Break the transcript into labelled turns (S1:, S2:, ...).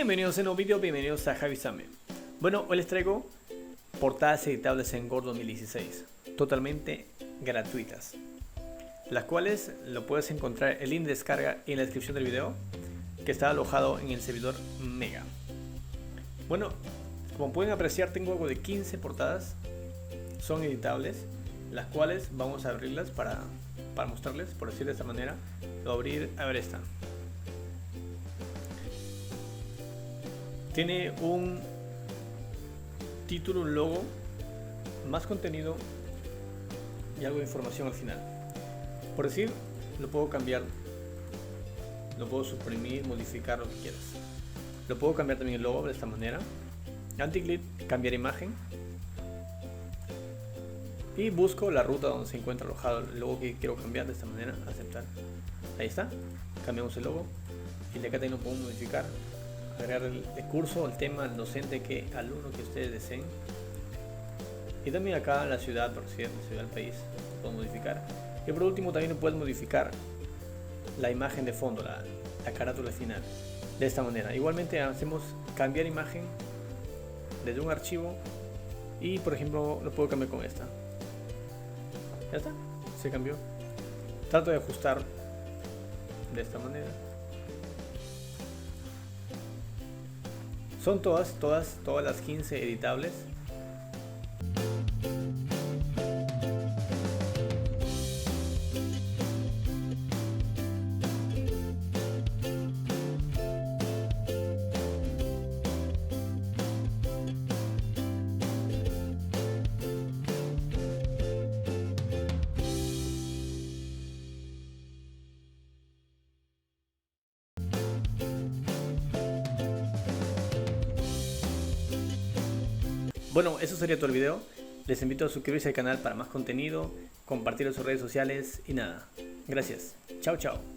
S1: Bienvenidos a un nuevo video, bienvenidos a Javi Same. Bueno, hoy les traigo portadas editables en Word 2016, totalmente gratuitas, las cuales lo puedes encontrar el link de descarga en la descripción del video, que está alojado en el servidor Mega. Bueno, como pueden apreciar, tengo algo de 15 portadas, son editables, las cuales vamos a abrirlas para mostrarles, por decir de esta manera. Lo voy a abrir, a ver esta. Tiene un título, un logo, más contenido y algo de información al final. Por decir, lo puedo cambiar, lo puedo suprimir, modificar, lo que quieras. Lo puedo cambiar también el logo de esta manera. Anti-click, cambiar imagen. Y busco la ruta donde se encuentra alojado el logo que quiero cambiar de esta manera. Aceptar. Ahí está. Cambiamos el logo. Y de acá también lo podemos modificar. Agregar el curso, el tema, el docente, alumno que ustedes deseen. Y también acá la ciudad, por cierto, la ciudad del país, lo puedo modificar. Y por último también lo puedes modificar la imagen de fondo, la carátula final, de esta manera. Igualmente hacemos cambiar imagen desde un archivo y por ejemplo lo puedo cambiar con esta. Ya está, se cambió. Trato de ajustar de esta manera. Son todas las 15 editables. Bueno, eso sería todo el video. Les invito a suscribirse al canal para más contenido, compartirlo en sus redes sociales y nada. Gracias. Chao, chao.